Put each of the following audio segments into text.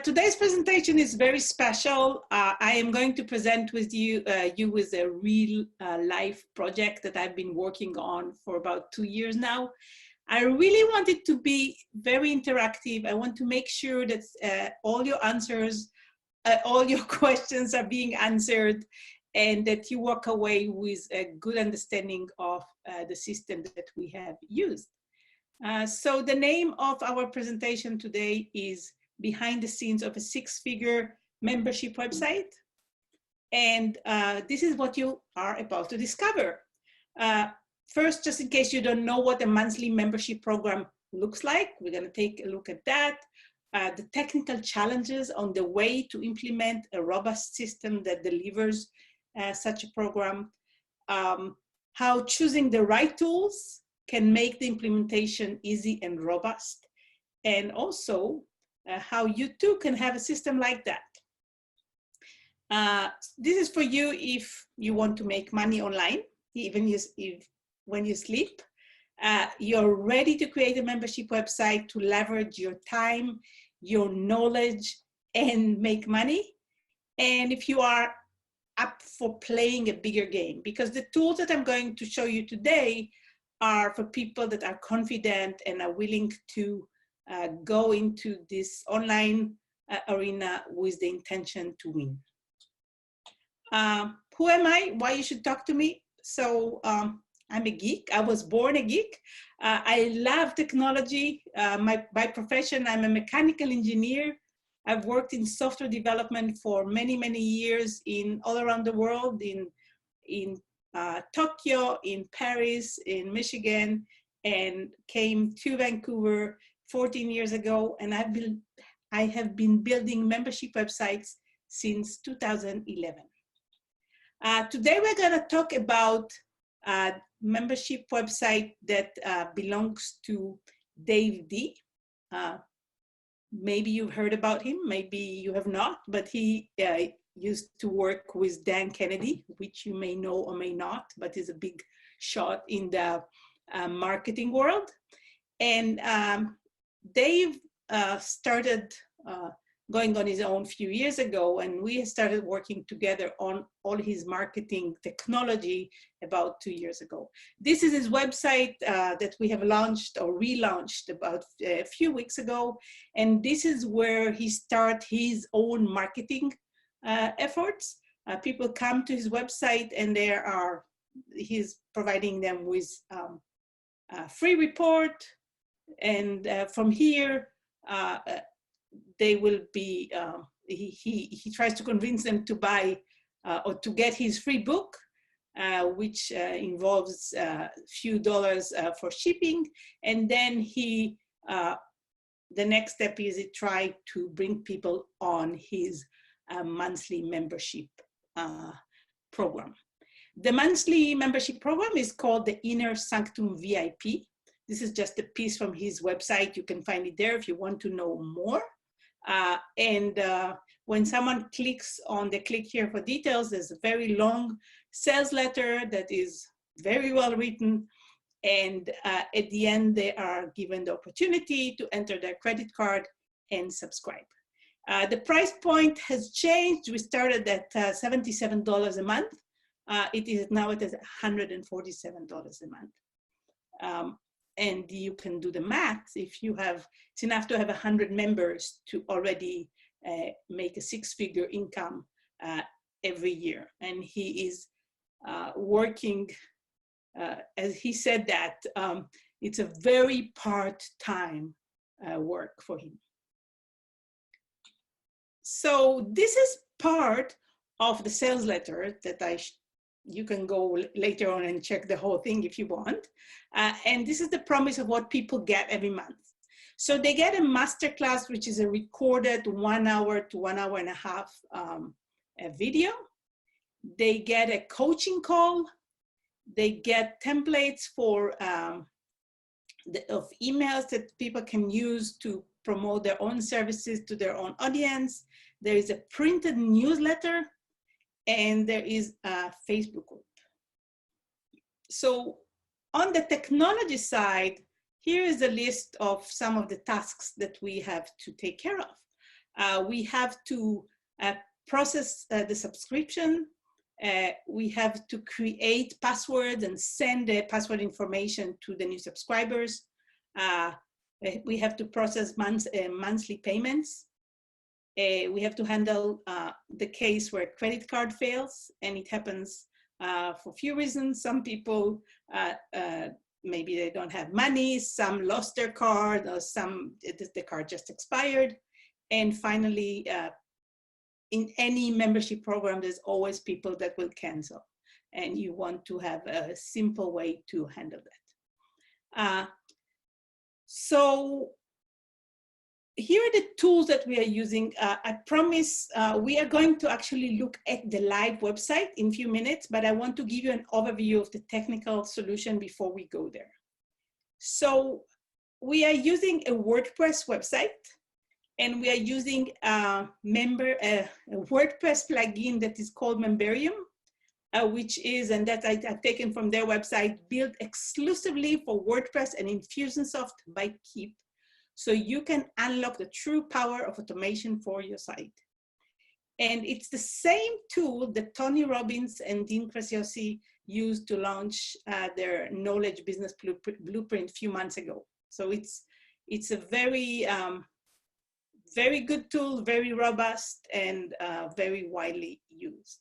Today's presentation is very special. I am going to present with you with a real life project that I've been working on for about 2 years now. I really want it to be very interactive. I want to make sure that all your answers, all your questions are being answered, and that you walk away with a good understanding of the system that we have used. So the name of our presentation today is Behind the Scenes of a Six-Figure Membership Website. And this is what you are about to discover. First, just in case you don't know what a monthly membership program looks like, we're going to take a look at that. The technical challenges on the way to implement a robust system that delivers such a program. How choosing the right tools can make the implementation easy and robust. And also how you too can have a system like that. This is for you if you want to make money online, even when you sleep. You're ready to create a membership website to leverage your time, your knowledge, and make money. And if you are up for playing a bigger game, because the tools that I'm going to show you today are for people that are confident and are willing to go into this online arena with the intention to win. Who am I? Why you should talk to me? So I'm a geek. I was born a geek. I love technology. By profession, I'm a mechanical engineer. I've worked in software development for many, many years all around the world, in Tokyo, in Paris, in Michigan, and came to Vancouver 14 years ago. And I have been building membership websites since 2011. Today we're going to talk about a membership website that belongs to Dave D. Maybe you've heard about him, maybe you have not, but he used to work with Dan Kennedy, which you may know or may not, but is a big shot in the marketing world. And Dave started going on his own a few years ago, and we started working together on all his marketing technology about 2 years ago. This is his website that we have launched or relaunched about a few weeks ago, and this is where he started his own marketing efforts. People come to his website, and he's providing them with a free report, and from here they will be, he tries to convince them to buy or to get his free book, which involves a few dollars for shipping. And then the next step is he try to bring people on his monthly membership program. The monthly membership program is called the Inner Sanctum VIP. This is just a piece from his website. You can find it there if you want to know more. When someone clicks on the click here for details, there's a very long sales letter that is very well written. And at the end, they are given the opportunity to enter their credit card and subscribe. The price point has changed. We started at $77 a month. It is now at $147 a month. And you can do the math. If you have, it's enough to have 100 members to already make a six-figure income every year. And he is working, as he said that, it's a very part-time work for him. So this is part of the sales letter that you can go later on and check the whole thing if you want. And this is the promise of what people get every month. So they get a masterclass, which is a recorded 1 hour to 1 hour and a half video. They get a coaching call. They get templates of emails that people can use to promote their own services to their own audience. There is a printed newsletter, and there is a Facebook group. So on the technology side, here is a list of some of the tasks that we have to take care of. We have to process the subscription. We have to create passwords and send the password information to the new subscribers. We have to process monthly payments. We have to handle the case where credit card fails, and it happens for a few reasons. Some people, maybe they don't have money, some lost their card, or the card just expired. And finally, in any membership program, there's always people that will cancel, and you want to have a simple way to handle that. So here are the tools that we are using. I promise we are going to actually look at the live website in a few minutes, but I want to give you an overview of the technical solution before we go there. So we are using a WordPress website, and we are using a WordPress plugin that is called Memberium, which is, and that I've taken from their website, built exclusively for WordPress and Infusionsoft by Keap. So you can unlock the true power of automation for your site. And it's the same tool that Tony Robbins and Dean Graziosi used to launch their Knowledge Business Blueprint a few months ago. So it's a very, very good tool, very robust, and very widely used.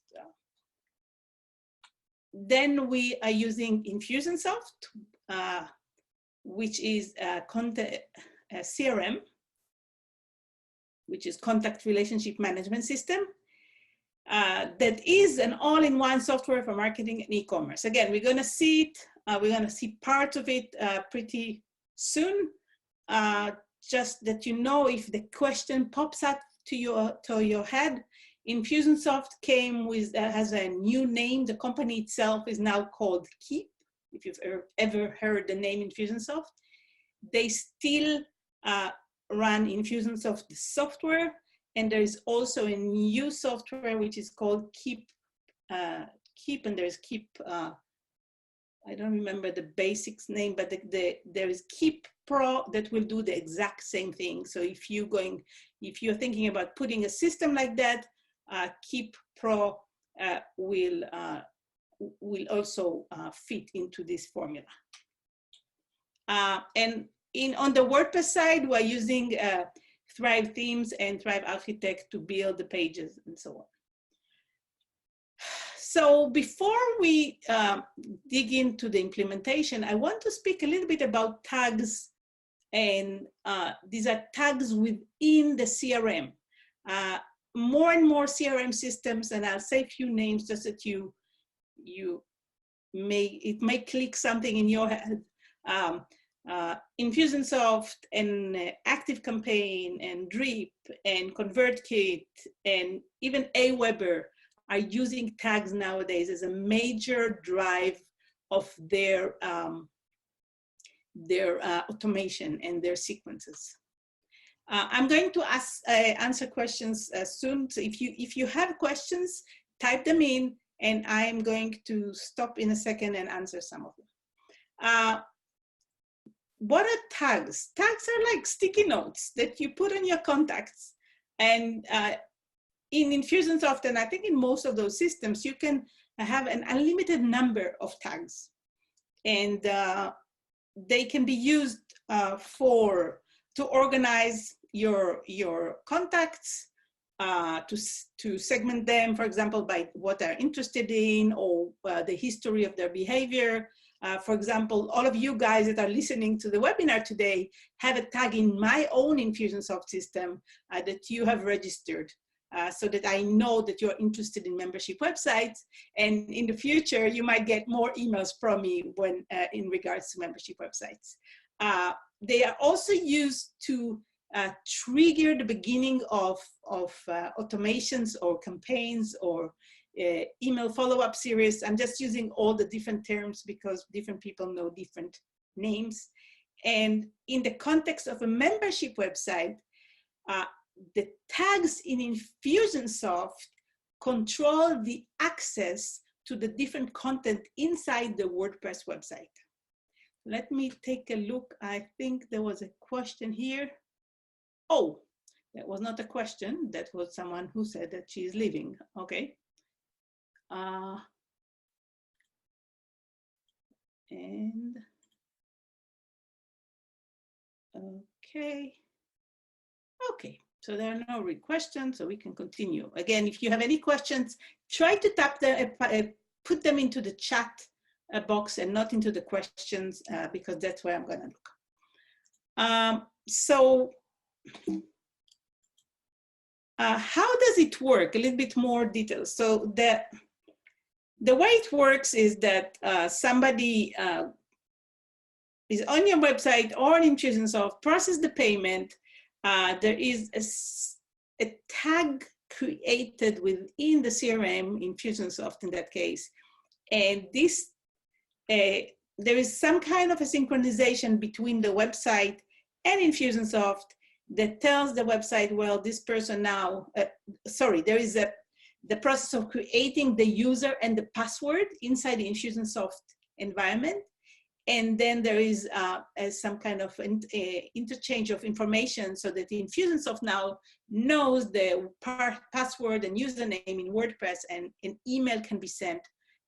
Then we are using Infusionsoft, which is a CRM, which is Contact Relationship Management System, that is an all-in-one software for marketing and e-commerce. Again, we're going to see it. We're going to see parts of it pretty soon. Just that you know, if the question pops up to your head, Infusionsoft came with has a new name. The company itself is now called Keap. If you've ever heard the name Infusionsoft, they still run Infusionsoft the software, and there is also a new software which is called Keap, and there's Keap. I don't remember the basics name, but there is Keap Pro that will do the exact same thing. So if you're thinking about putting a system like that, Keap Pro will also fit into this formula. And on the WordPress side, we're using Thrive Themes and Thrive Architect to build the pages and so on. So before we dig into the implementation, I want to speak a little bit about tags. And these are tags within the CRM. More and more CRM systems, and I'll say a few names just that it may click something in your head. Infusionsoft and ActiveCampaign and Drip and ConvertKit and even Aweber are using tags nowadays as a major drive of their automation and their sequences. I'm going to answer questions soon. So if you have questions, type them in, and I am going to stop in a second and answer some of them. What are tags? Tags are like sticky notes that you put on your contacts. And in Infusionsoft, and I think in most of those systems, you can have an unlimited number of tags. And they can be used to organize your contacts, to segment them, for example, by what they're interested in or the history of their behavior. For example, all of you guys that are listening to the webinar today have a tag in my own Infusionsoft system that you have registered, so that I know that you're interested in membership websites. And in the future, you might get more emails from me when in regards to membership websites. They are also used to trigger the beginning of automations or campaigns or email follow-up series. I'm just using all the different terms because different people know different names. And in the context of a membership website, the tags in Infusionsoft control the access to the different content inside the WordPress website. Let me take a look. I think there was a question here. Oh, That was not a question. That was someone who said that she is leaving. Okay. And okay. Okay. So there are no questions, so we can continue. Again, if you have any questions, try to tap them, put them into the chat box and not into the questions, because that's where I'm going to look. How does it work? A little bit more details. So the way it works is that somebody is on your website or in Infusionsoft, process the payment. There is a tag created within the CRM, Infusionsoft in that case, and this there is some kind of a synchronization between the website and Infusionsoft that tells the website, well, this person now, there is the process of creating the user and the password inside the Infusionsoft environment. And then there is some kind of interchange of information so that the Infusionsoft now knows the password and username in WordPress, and an email can be sent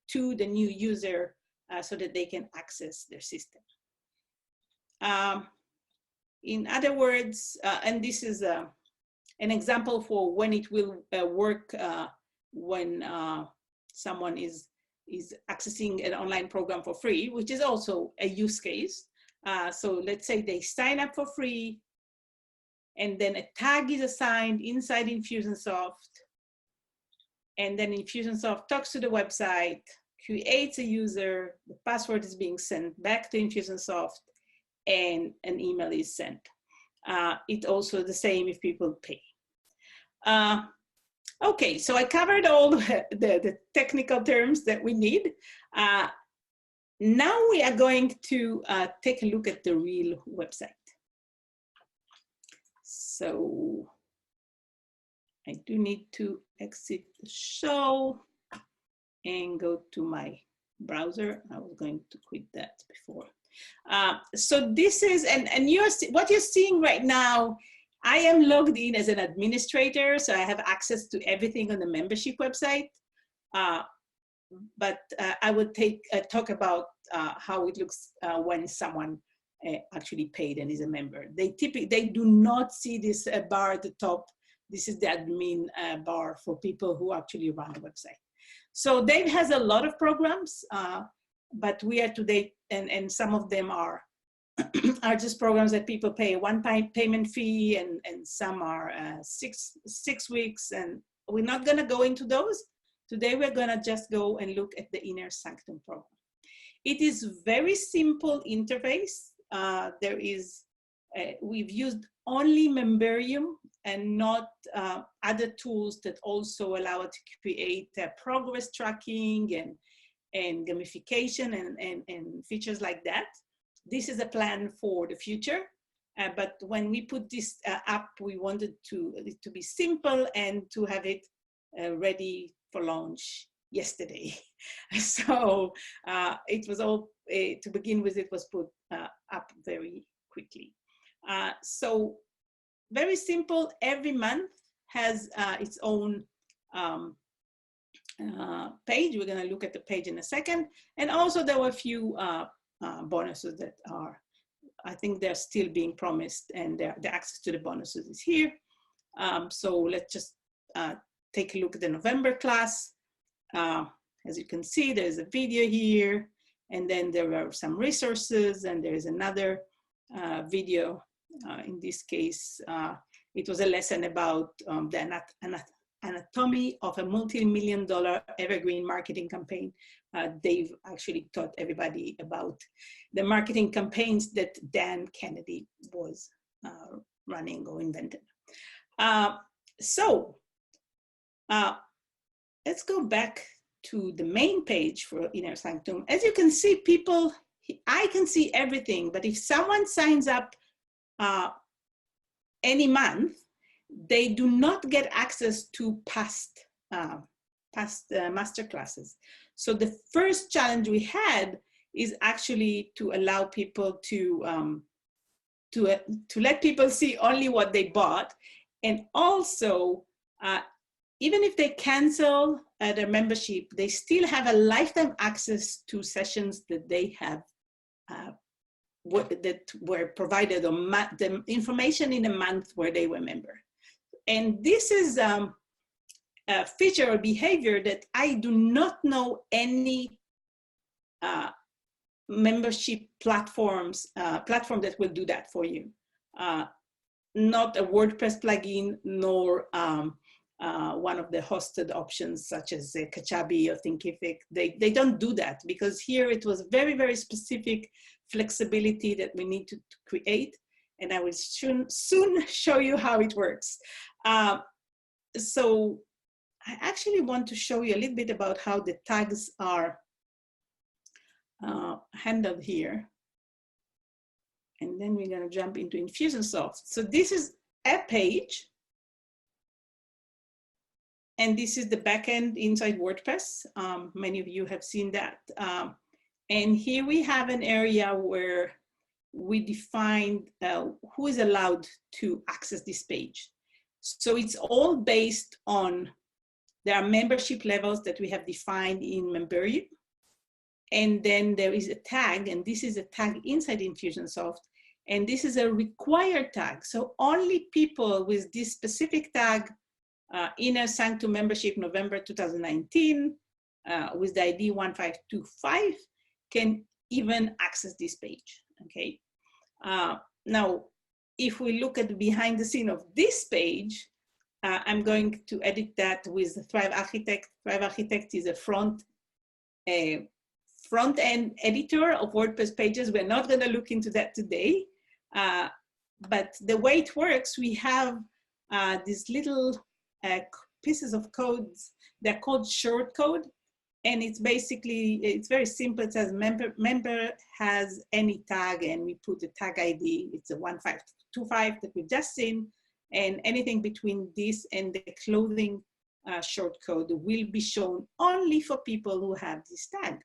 to the new user so that they can access their system. In other words, and this is an example for when it will work when someone is accessing an online program for free, which is also a use case. So let's say they sign up for free, and then a tag is assigned inside Infusionsoft, and then Infusionsoft talks to the website, creates a user, the password is being sent back to Infusionsoft, and an email is sent. It's also the same if people pay. Okay, so I covered all the technical terms that we need. Now we are going to take a look at the real website. So I do need to exit the show and go to my browser. I was going to quit that before. So this is, and what you're seeing right now, I am logged in as an administrator, so I have access to everything on the membership website. But I would talk about how it looks when someone actually paid and is a member. They do not see this bar at the top. This is the admin bar for people who actually run the website. So Dave has a lot of programs, but we are today, and some of them are just programs that people pay a one-time payment fee, and some are 6 weeks, and we're not going to go into those. Today we're going to just go and look at the Inner Sanctum program. It is very simple interface. We've used only Memberium and not other tools that also allow it to create progress tracking and gamification and features like that. This is a plan for the future, but when we put this up, we wanted it to be simple and to have it ready for launch yesterday. So it was all, to begin with, it was put up very quickly. So very simple, every month has its own page. We're going to look at the page in a second. And also there were a few bonuses that are, I think they're still being promised, and the access to the bonuses is here. So let's just take a look at the November class. As you can see, there's a video here, and then there are some resources, and there's another video. In this case, it was a lesson about the anatomy of a multi-million-dollar evergreen marketing campaign. Dave actually taught everybody about the marketing campaigns that Dan Kennedy was running or invented. Let's go back to the main page for Inner Sanctum. As you can see, I can see everything, but if someone signs up any month, they do not get access to past master classes. So the first challenge we had is actually to allow people to let people see only what they bought, And also, even if they cancel their membership, they still have a lifetime access to sessions that they have that were provided, or the information in a month where they were member. And this is a feature or behavior that I do not know any membership platform that will do that for you. Not a WordPress plugin, nor one of the hosted options such as Kajabi or Thinkific. They don't do that, because here it was very, very specific flexibility that we need to create. And I will soon show you how it works. So I actually want to show you a little bit about how the tags are handled here. And then we're going to jump into Infusionsoft. So this is a page. And this is the backend inside WordPress. Many of you have seen that. And here we have an area where we defined who is allowed to access this page. So it's all based on, there are membership levels that we have defined in Memberium. And then there is a tag, and this is a tag inside Infusionsoft. And this is a required tag. So only people with this specific tag, Inner Sanctum membership November 2019, with the ID 1525, can even access this page, okay? Now, if we look at the behind the scene of this page, I'm going to edit that with Thrive Architect. Thrive Architect is a front-end editor of WordPress pages. We're not gonna look into that today, but the way it works, we have these little pieces of codes. They're called shortcode. And it's basically, it's very simple. It says member has any tag, and we put the tag ID. It's a 1525 that we've just seen. And anything between this and the clothing shortcode will be shown only for people who have this tag.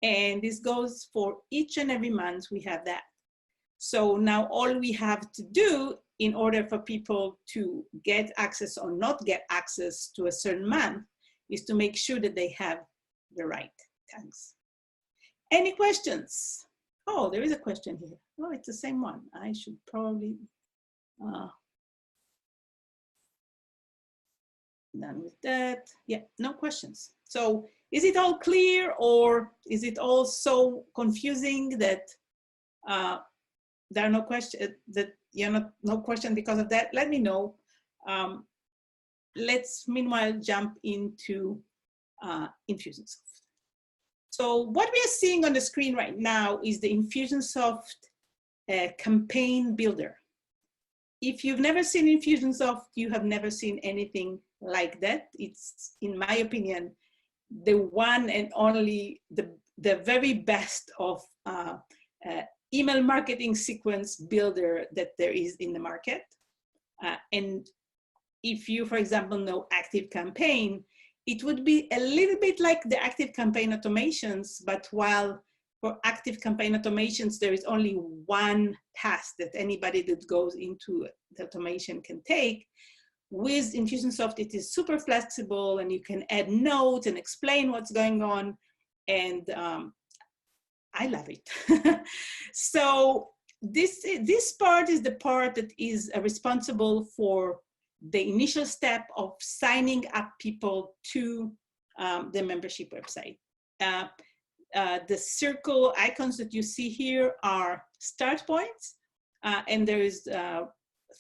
And this goes for each and every month we have that. So now all we have to do in order for people to get access or not get access to a certain month is to make sure that they have the right tags. Any questions? Oh, there is a question here. Oh, it's the same one. I should probably done with that. Yeah, no questions. So is it all clear, or is it all so confusing that there are no questions, that you're no question because of that? Let me know. Let's meanwhile jump into Infusionsoft. So what we are seeing on the screen right now is the Infusionsoft campaign builder. If you've never seen Infusionsoft, you have never seen anything like that. It's, in my opinion, the one and only, the very best of email marketing sequence builder that there is in the market. And if you, for example, know ActiveCampaign, it would be a little bit like the ActiveCampaign automations, but while for ActiveCampaign automations, there is only one path that anybody that goes into the automation can take. With Infusionsoft, it is super flexible, and you can add notes and explain what's going on. And I love it. So this part is the part that is responsible for the initial step of signing up people to the membership website. The circle icons that you see here are start points, and there is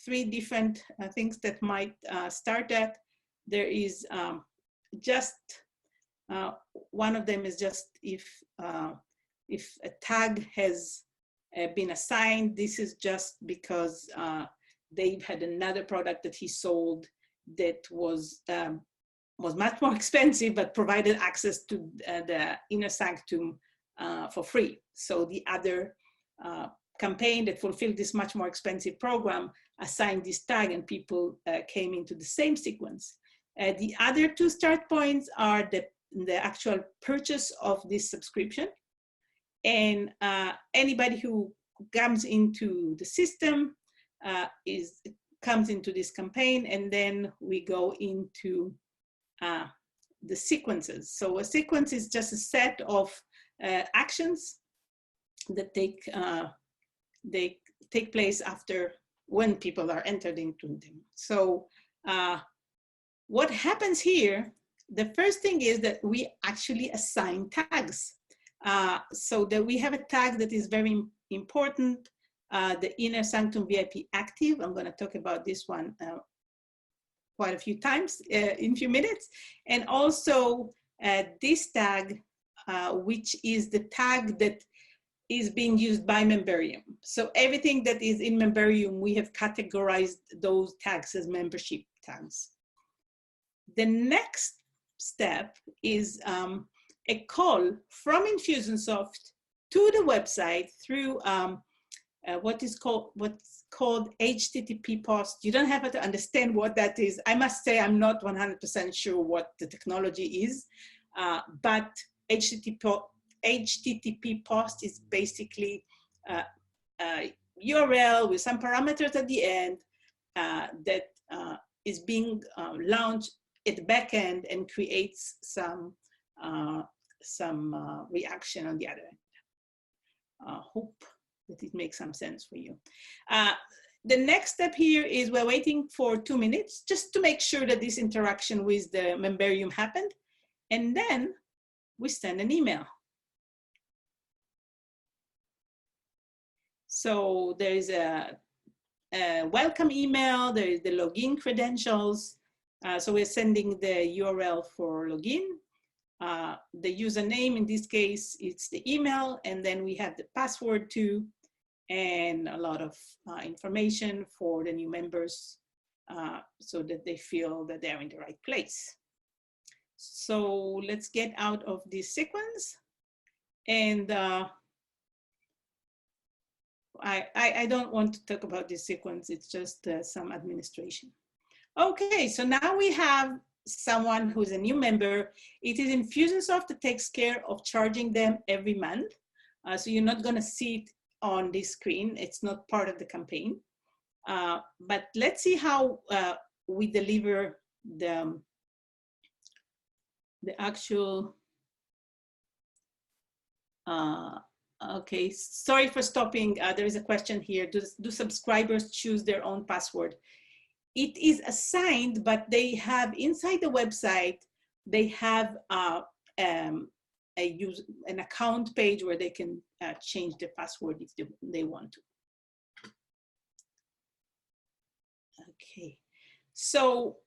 3 different things that might start at. There is just one of them is just if a tag has been assigned. This is just because Dave had another product that he sold that was much more expensive, but provided access to the Inner Sanctum for free. So the other campaign that fulfilled this much more expensive program assigned this tag, and people came into the same sequence. The other 2 start points are the actual purchase of this subscription. And anybody who comes into the system comes into this campaign, and then we go into the sequences. So a sequence is just a set of actions that they take place after when people are entered into them. So what happens here, the first thing is that we actually assign tags. So that we have a tag that is very important, the Inner Sanctum VIP Active. I'm going to talk about this one quite a few times in a few minutes. And also this tag, which is the tag that is being used by Memberium. So everything that is in Memberium, we have categorized those tags as membership tags. The next step is a call from Infusionsoft to the website through what's called HTTP post. You don't have to understand what that is. I must say I'm not 100% sure what the technology is, but HTTP post is basically a URL with some parameters at the end that is being launched at the back end and creates some reaction on the other end. Hope that it makes some sense for you. The next step here is we're waiting for 2 minutes just to make sure that this interaction with the Memberium happened, and then we send an email. So there is a welcome email, there is the login credentials. So we're sending the URL for login. The username, in this case, it's the email, and then we have the password too, and a lot of information for the new members so that they feel that they're in the right place. So let's get out of this sequence. And I don't want to talk about this sequence, it's just some administration. Okay, so now we have someone who's a new member. It is Infusionsoft that takes care of charging them every month. So you're not gonna see it on this screen. It's not part of the campaign. But let's see how we deliver the actual, okay, sorry for stopping. There is a question here. Do subscribers choose their own password? It is assigned, but they have inside the website, they have an account page where they can change the password if they want to. Okay, so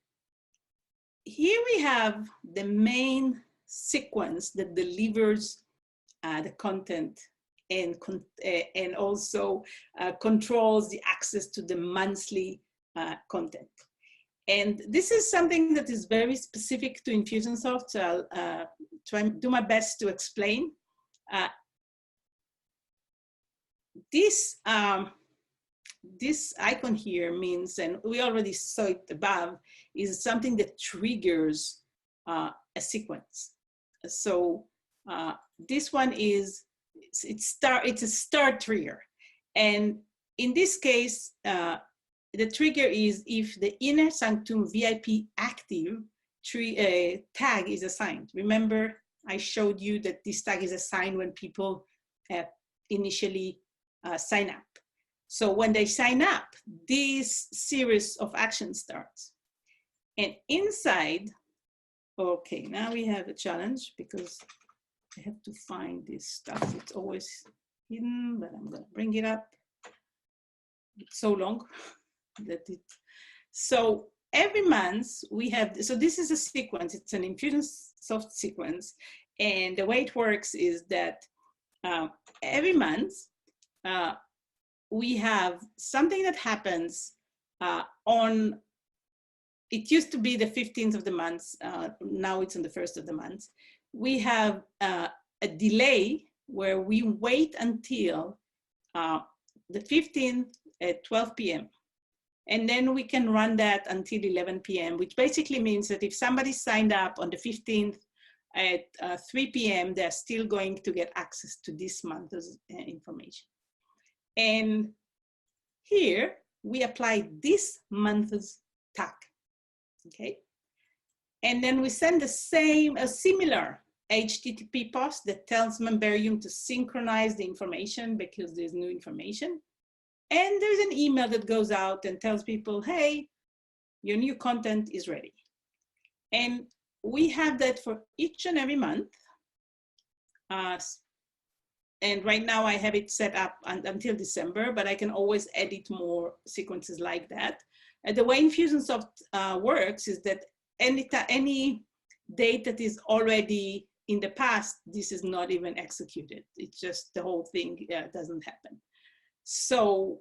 here we have the main sequence that delivers the content and also controls the access to the monthly content. And this is something that is very specific to Infusionsoft, so I'll try and do my best to explain. This icon here means, and we already saw it above, is something that triggers a sequence. So this one is, it's a start trigger. And in this case, the trigger is if the Inner Sanctum VIP Active tag is assigned. Remember, I showed you that this tag is assigned when people initially sign up. So when they sign up, this series of actions starts. And inside, okay, now we have a challenge because I have to find this stuff. It's always hidden, but I'm gonna bring it up. It's so long that it, so every month we have, so this is a sequence, it's an Infusionsoft sequence. And the way it works is that every month we have something that happens on, it used to be the 15th of the month, now it's on the 1st of the month. We have a delay where we wait until the 15th at 12 p.m. And then we can run that until 11 p.m., which basically means that if somebody signed up on the 15th at 3 p.m., they're still going to get access to this month's information. And here we apply this month's tag, okay? And then we send a similar HTTP post that tells Memberium to synchronize the information because there's new information. And there's an email that goes out and tells people, hey, your new content is ready. And we have that for each and every month. And right now I have it set up until December, but I can always edit more sequences like that. And the way Infusionsoft works is that any date that is already in the past, this is not even executed. It's just the whole thing doesn't happen. So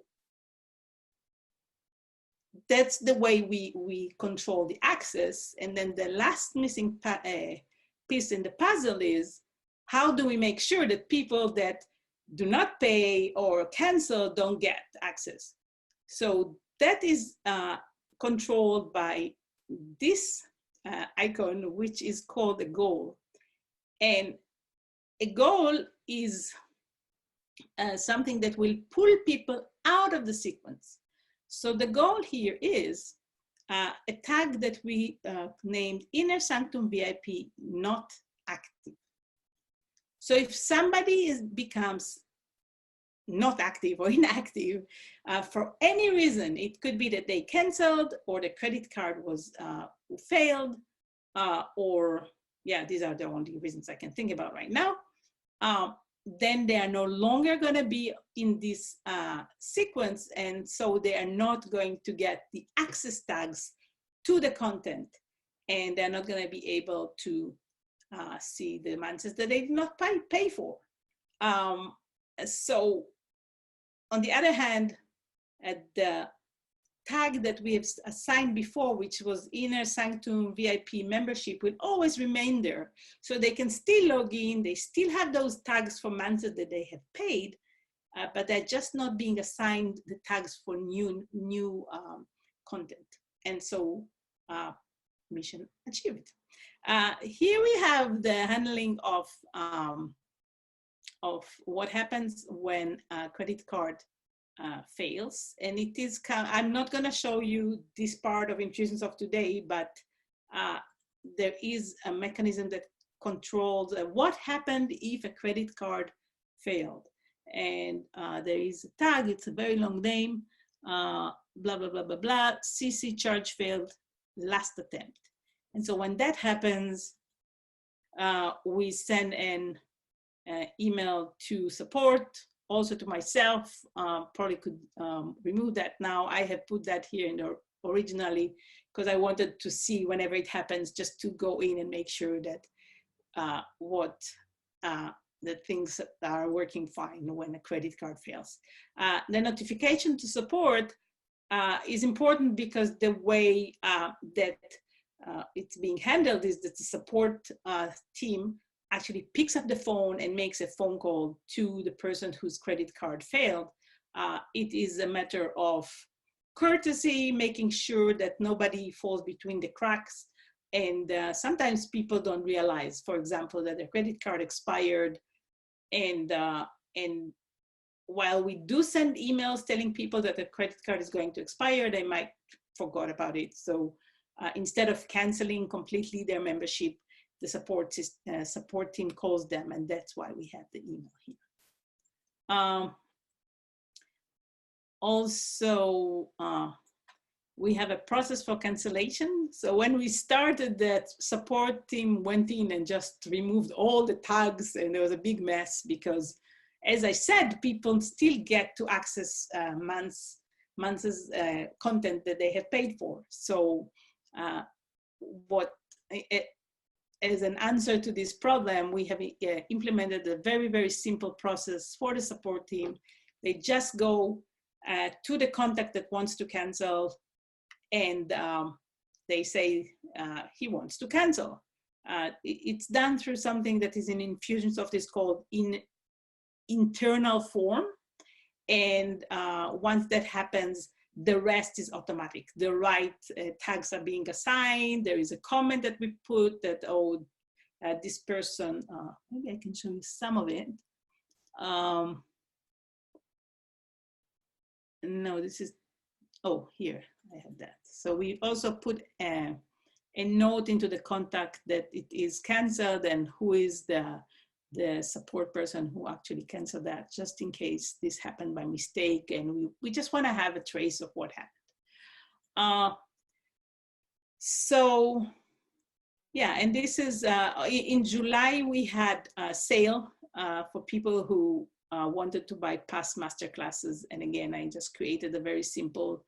that's the way we control the access. And then the last missing piece in the puzzle is, how do we make sure that people that do not pay or cancel don't get access? So that is controlled by this icon, which is called a goal. And a goal is something that will pull people out of the sequence. So the goal here is a tag that we named Inner Sanctum VIP not active. So if somebody becomes not active or inactive for any reason, it could be that they canceled or the credit card was failed, or yeah, these are the only reasons I can think about right now. Then they are no longer going to be in this sequence, and so they are not going to get the access tags to the content, and they're not going to be able to see the manses that they did not pay for. So on the other hand, the tag that we have assigned before, which was Inner Sanctum VIP membership, will always remain there. So they can still log in, they still have those tags for months that they have paid, but they're just not being assigned the tags for new content. And so mission achieved. Here we have the handling of what happens when a credit card fails. And it is, I'm not going to show you this part of Infusionsoft today, but there is a mechanism that controls what happened if a credit card failed. And there is a tag, it's a very long name, blah, blah, blah, blah, blah, CC charge failed, last attempt. And so when that happens, we send an email to support, also to myself. Probably could remove that now. I have put that here in the originally because I wanted to see whenever it happens, just to go in and make sure that the things are working fine when a credit card fails. The notification to support is important because the way that it's being handled is that the support team actually picks up the phone and makes a phone call to the person whose credit card failed. It is a matter of courtesy, making sure that nobody falls between the cracks. And sometimes people don't realize, for example, that their credit card expired. And while we do send emails telling people that the credit card is going to expire, they might forgot about it. So instead of canceling completely their membership, the support team calls them, and that's why we have the email here. Also, we have a process for cancellation. So when we started, that support team went in and just removed all the tags, and there was a big mess because, as I said, people still get to access months' content that they have paid for. So as an answer to this problem, we have implemented a very, very simple process for the support team. They just go to the contact that wants to cancel, and they say he wants to cancel. It's done through something that is in Infusionsoft is called internal form. And once that happens, the rest is automatic. The right tags are being assigned. There is a comment that we put that, oh, this person, maybe I can show you some of it. No, this is oh, here, I have that. So we also put a note into the contact that it is canceled and who is the support person who actually canceled that, just in case this happened by mistake. And we just want to have a trace of what happened. So yeah, and this is, in July, we had a sale for people who wanted to buy past masterclasses. And again, I just created a very simple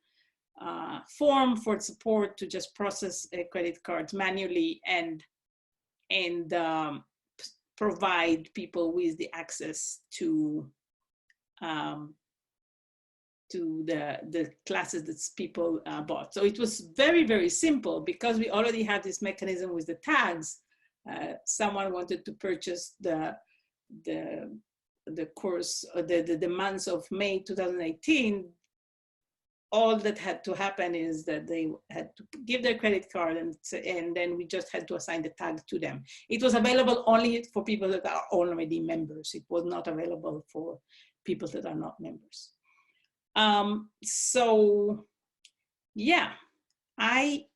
form for support to just process credit cards manually and provide people with the access to the classes that people bought. So it was very, very simple because we already had this mechanism with the tags. Someone wanted to purchase the course, the months of May 2018. All that had to happen is that they had to give their credit card and then we just had to assign the tag to them. It was available only for people that are already members. It was not available for people that are not members. So yeah, I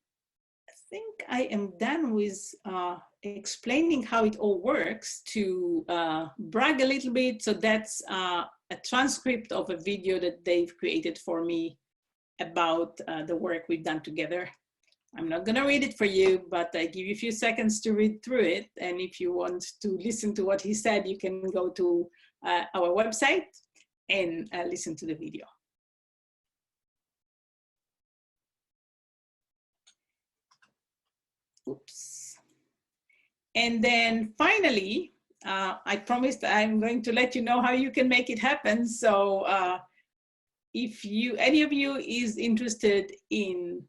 think I am done with explaining how it all works. To brag a little bit, so that's a transcript of a video that Dave created for me about the work we've done together. I'm not gonna read it for you, but I give you a few seconds to read through it. And if you want to listen to what he said, you can go to our website and listen to the video. Oops. And then finally, I promised I'm going to let you know how you can make it happen. So if any of you is interested in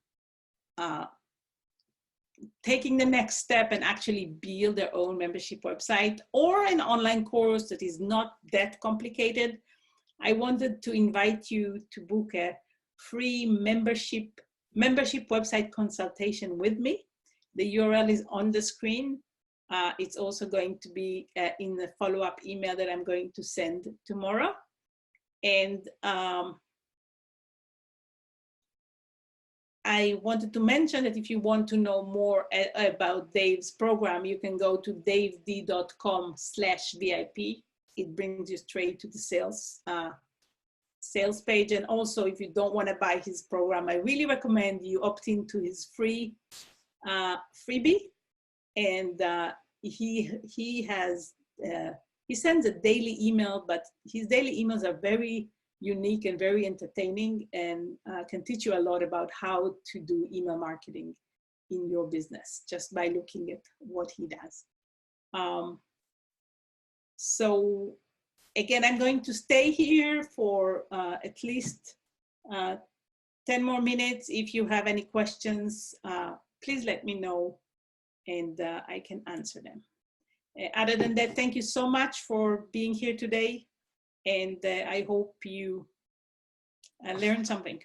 taking the next step and actually build their own membership website or an online course that is not that complicated, I wanted to invite you to book a free membership website consultation with me. The URL is on the screen. It's also going to be in the follow-up email that I'm going to send tomorrow. And I wanted to mention that if you want to know more about Dave's program, you can go to daved.com/VIP. It brings you straight to the sales page. And also, if you don't want to buy his program, I really recommend you opt into his free freebie. And he sends a daily email, but his daily emails are very unique and very entertaining, and can teach you a lot about how to do email marketing in your business just by looking at what he does. So again, I'm going to stay here for at least 10 more minutes. If you have any questions, please let me know and I can answer them. Other than that, thank you so much for being here today. And I hope you learned something.